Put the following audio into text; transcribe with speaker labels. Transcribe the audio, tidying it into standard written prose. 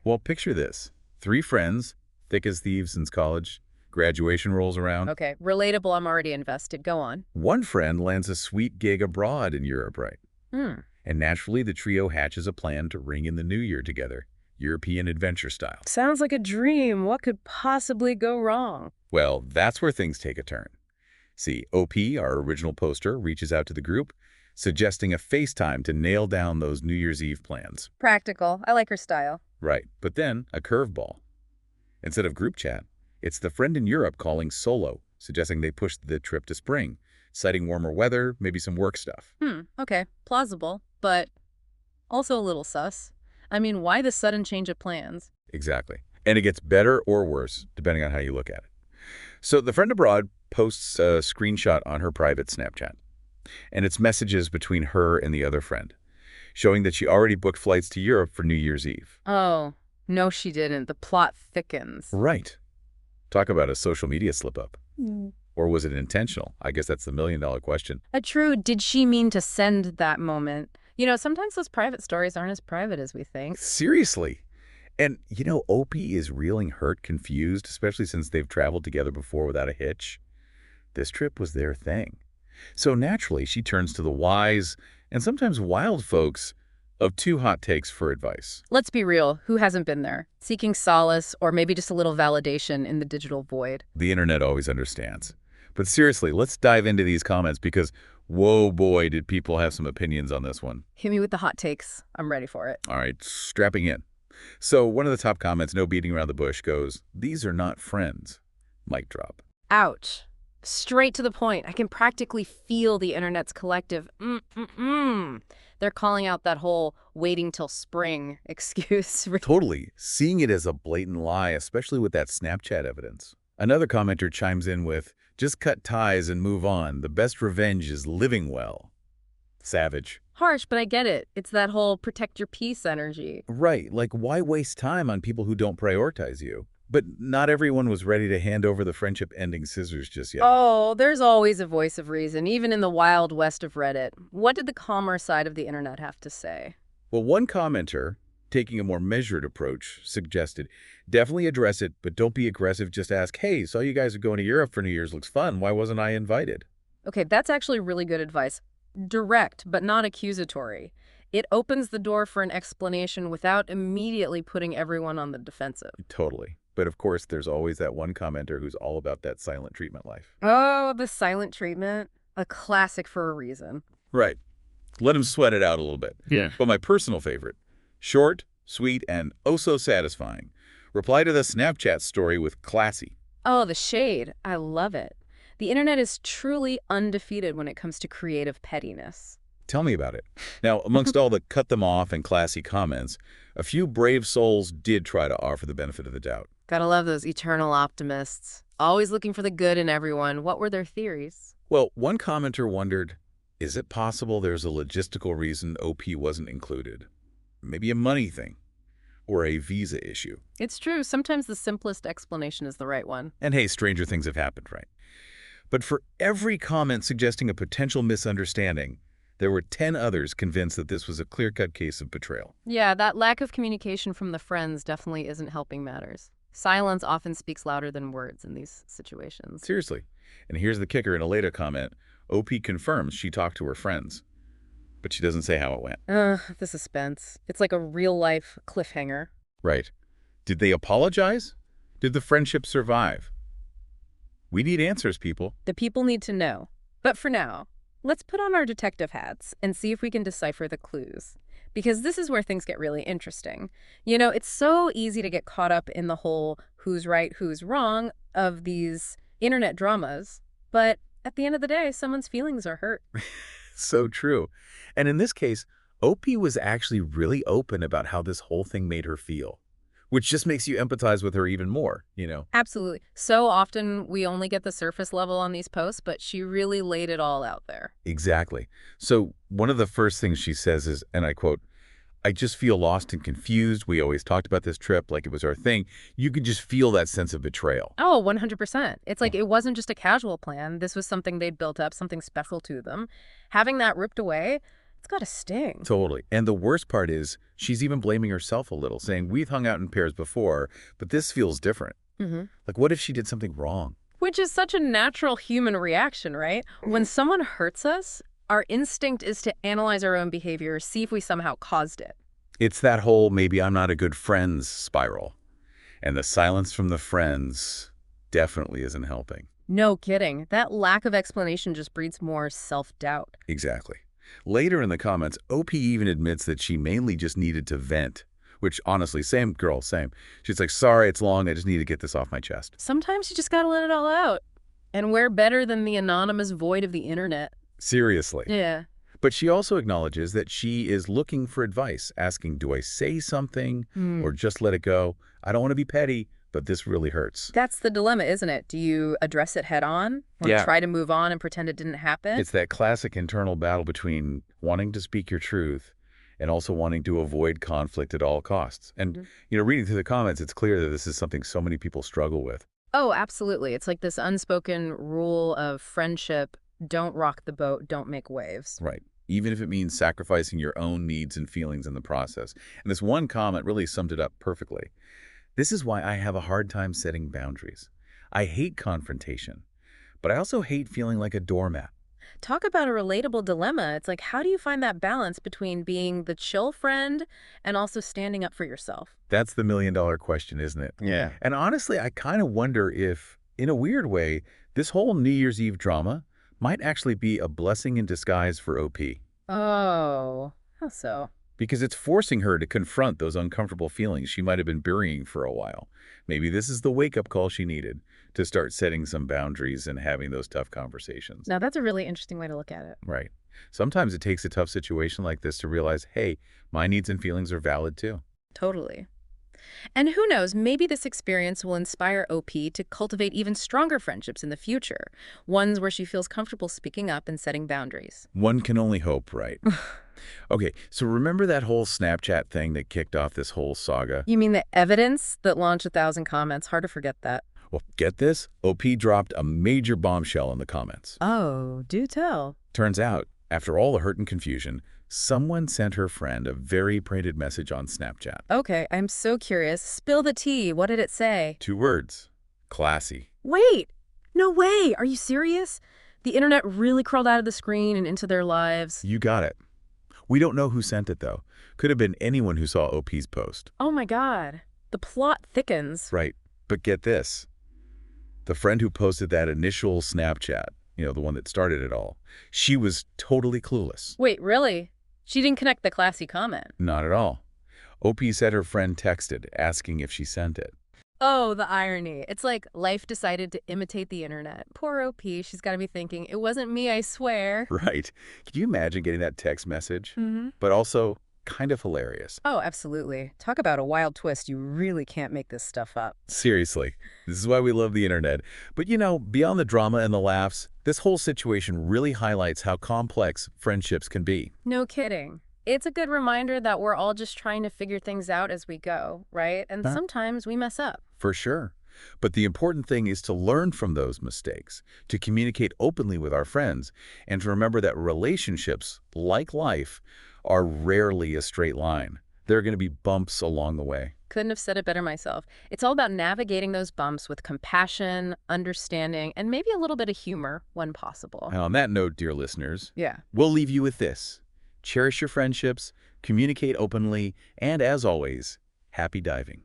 Speaker 1: Well, picture this. Three friends, thick as thieves since college. Graduation rolls around.
Speaker 2: Okay, relatable, I'm already invested. Go on.
Speaker 1: One friend lands a sweet gig abroad in Europe, right?
Speaker 2: Hmm.
Speaker 1: And naturally, the trio hatches a plan to ring in the new year together, European adventure style.
Speaker 2: Sounds like a dream. What could possibly go wrong?
Speaker 1: Well, that's where things take a turn. See, OP, our original poster, reaches out to the group, suggesting a FaceTime to nail down those New Year's Eve plans.
Speaker 2: Practical. I like her style.
Speaker 1: Right, but then a curveball. Instead of group chat, it's the friend in Europe calling solo, suggesting they push the trip to spring, citing warmer weather, maybe some work stuff.
Speaker 2: Okay. Plausible, but also a little sus. I mean, why the sudden change of plans?
Speaker 1: Exactly. And it gets better or worse, depending on how you look at it. So the friend abroad posts a screenshot on her private Snapchat, and it's messages between her and the other friend, showing that she already booked flights to Europe for New Year's Eve.
Speaker 2: Oh, no she didn't. The plot thickens.
Speaker 1: Right. Talk about a social media slip-up. Or was it intentional? I guess that's the million-dollar question.
Speaker 2: Did she mean to send that moment? You know, sometimes those private stories aren't as private as we think.
Speaker 1: Seriously. And, Opie is reeling hurt, confused, especially since they've traveled together before without a hitch. This trip was their thing. So naturally, she turns to the wise and sometimes wild folks of TwoHotTakes for advice.
Speaker 2: Let's be real, who hasn't been there? Seeking solace or maybe just a little validation in the digital void.
Speaker 1: The internet always understands. But seriously, let's dive into these comments because, whoa boy, did people have some opinions on this one.
Speaker 2: Hit me with the hot takes. I'm ready for it.
Speaker 1: All right, strapping in. So one of the top comments, no beating around the bush, goes, "These are not friends." Mic drop.
Speaker 2: Ouch. Straight to the point. I can practically feel the internet's collective They're calling out that whole waiting till spring excuse.
Speaker 1: Totally. Seeing it as a blatant lie, especially with that Snapchat evidence. Another commenter chimes in with, "Just cut ties and move on. The best revenge is living well." Savage.
Speaker 2: Harsh, but I get it. It's that whole protect your peace energy.
Speaker 1: Right. Like, why waste time on people who don't prioritize you? But not everyone was ready to hand over the friendship-ending scissors just yet.
Speaker 2: Oh, there's always a voice of reason, even in the wild west of Reddit. What did the calmer side of the internet have to say?
Speaker 1: Well, one commenter, taking a more measured approach, suggested, definitely address it, but don't be aggressive. Just ask, "Hey, saw you guys are going to Europe for New Year's. Looks fun. Why wasn't I invited?"
Speaker 2: Okay, that's actually really good advice. Direct, but not accusatory. It opens the door for an explanation without immediately putting everyone on the defensive.
Speaker 1: Totally. But of course, there's always that one commenter who's all about that silent treatment life.
Speaker 2: Oh, the silent treatment. A classic for a reason.
Speaker 1: Right. Let him sweat it out a little bit.
Speaker 3: Yeah.
Speaker 1: But my personal favorite, short, sweet, and oh so satisfying. Reply to the Snapchat story with classy.
Speaker 2: Oh, the shade. I love it. The internet is truly undefeated when it comes to creative pettiness.
Speaker 1: Tell me about it. Now, amongst all the cut them off and classy comments, a few brave souls did try to offer the benefit of the doubt.
Speaker 2: Gotta love those eternal optimists. Always looking for the good in everyone. What were their theories?
Speaker 1: Well, one commenter wondered, is it possible there's a logistical reason OP wasn't included? Maybe a money thing or a visa issue.
Speaker 2: It's true. Sometimes the simplest explanation is the right one.
Speaker 1: And hey, stranger things have happened, right? But for every comment suggesting a potential misunderstanding, there were 10 others convinced that this was a clear-cut case of betrayal.
Speaker 2: Yeah, that lack of communication from the friends definitely isn't helping matters. Silence often speaks louder than words in these situations.
Speaker 1: Seriously. And here's the kicker in a later comment. OP confirms she talked to her friends, but she doesn't say how it went.
Speaker 2: The suspense. It's like a real-life cliffhanger.
Speaker 1: Right. Did they apologize? Did the friendship survive? We need answers, people.
Speaker 2: The people need to know. But for now, let's put on our detective hats and see if we can decipher the clues. Because this is where things get really interesting. You know, it's so easy to get caught up in the whole who's right, who's wrong of these internet dramas. But at the end of the day, someone's feelings are hurt.
Speaker 1: So true. And in this case, OP was actually really open about how this whole thing made her feel, which just makes you empathize with her even more,
Speaker 2: Absolutely. So often we only get the surface level on these posts, but she really laid it all out there.
Speaker 1: Exactly. So one of the first things she says is, and I quote, "I just feel lost and confused. We always talked about this trip like it was our thing." You could just feel that sense of betrayal.
Speaker 2: Oh, 100%. It's like it wasn't just a casual plan. This was something they'd built up, something special to them. Having that ripped away, It's got to sting.
Speaker 1: Totally. And the worst part is she's even blaming herself a little, saying, we've hung out in pairs before, but this feels different. Like, what if she did something wrong?
Speaker 2: Which is such a natural human reaction, right? When someone hurts us, our instinct is to analyze our own behavior, see if we somehow caused it.
Speaker 1: It's that whole maybe I'm not a good friends spiral. And the silence from the friends definitely isn't helping.
Speaker 2: No kidding. That lack of explanation just breeds more self-doubt.
Speaker 1: Exactly. Later in the comments, OP even admits that she mainly just needed to vent, which honestly, same girl, same. She's like, sorry, it's long. I just need to get this off my chest.
Speaker 2: Sometimes you just gotta let it all out. And we're better than the anonymous void of the internet.
Speaker 1: Seriously.
Speaker 2: Yeah.
Speaker 1: But she also acknowledges that she is looking for advice, asking, do I say something or just let it go? I don't want to be petty, but this really hurts.
Speaker 2: That's the dilemma, isn't it? Do you address it head on or try to move on and pretend it didn't happen?
Speaker 1: It's that classic internal battle between wanting to speak your truth and also wanting to avoid conflict at all costs. And, reading through the comments, it's clear that this is something so many people struggle with.
Speaker 2: Oh, absolutely. It's like this unspoken rule of friendship: don't rock the boat, don't make waves.
Speaker 1: Right. Even if it means sacrificing your own needs and feelings in the process. And this one comment really summed it up perfectly. This is why I have a hard time setting boundaries. I hate confrontation, but I also hate feeling like a doormat.
Speaker 2: Talk about a relatable dilemma. It's like, how do you find that balance between being the chill friend and also standing up for yourself?
Speaker 1: That's the million-dollar question, isn't it?
Speaker 3: Yeah.
Speaker 1: And honestly, I kind of wonder if, in a weird way, this whole New Year's Eve drama might actually be a blessing in disguise for OP.
Speaker 2: Oh, how so?
Speaker 1: Because it's forcing her to confront those uncomfortable feelings she might have been burying for a while. Maybe this is the wake-up call she needed to start setting some boundaries and having those tough conversations.
Speaker 2: Now, that's a really interesting way to look at it.
Speaker 1: Right. Sometimes it takes a tough situation like this to realize, hey, my needs and feelings are valid too.
Speaker 2: Totally. And who knows, maybe this experience will inspire OP to cultivate even stronger friendships in the future, ones where she feels comfortable speaking up and setting boundaries.
Speaker 1: One can only hope, right? Okay, so remember that whole Snapchat thing that kicked off this whole saga?
Speaker 2: You mean the evidence that launched 1,000 comments? Hard to forget that.
Speaker 1: Well, get this, OP dropped a major bombshell in the comments.
Speaker 2: Oh, do tell.
Speaker 1: Turns out, after all the hurt and confusion, someone sent her friend a very printed message on Snapchat.
Speaker 2: Okay, I'm so curious. Spill the tea. What did it say?
Speaker 1: 2 words. Classy.
Speaker 2: Wait! No way! Are you serious? The internet really crawled out of the screen and into their lives.
Speaker 1: You got it. We don't know who sent it, though. Could have been anyone who saw OP's post.
Speaker 2: Oh my god. The plot thickens.
Speaker 1: Right. But get this. The friend who posted that initial Snapchat, the one that started it all, she was totally clueless.
Speaker 2: Wait, really? She didn't connect the classy comment?
Speaker 1: Not at all. OP said her friend texted, asking if she sent it.
Speaker 2: Oh, the irony. It's like life decided to imitate the internet. Poor OP, she's got to be thinking, it wasn't me, I swear.
Speaker 1: Right. Could you imagine getting that text message? But also kind of hilarious.
Speaker 2: Oh, absolutely. Talk about a wild twist. You really can't make this stuff up.
Speaker 1: Seriously. This is why we love the internet. But beyond the drama and the laughs, this whole situation really highlights how complex friendships can be.
Speaker 2: No kidding. It's a good reminder that we're all just trying to figure things out as we go, right? And sometimes we mess up.
Speaker 1: For sure. But the important thing is to learn from those mistakes, to communicate openly with our friends, and to remember that relationships, like life, are rarely a straight line. There are going to be bumps along the way.
Speaker 2: Couldn't have said it better myself. It's all about navigating those bumps with compassion, understanding, and maybe a little bit of humor when possible.
Speaker 1: And on that note, dear listeners,
Speaker 2: Yeah.
Speaker 1: we'll leave you with this. Cherish your friendships, communicate openly, and as always, happy diving.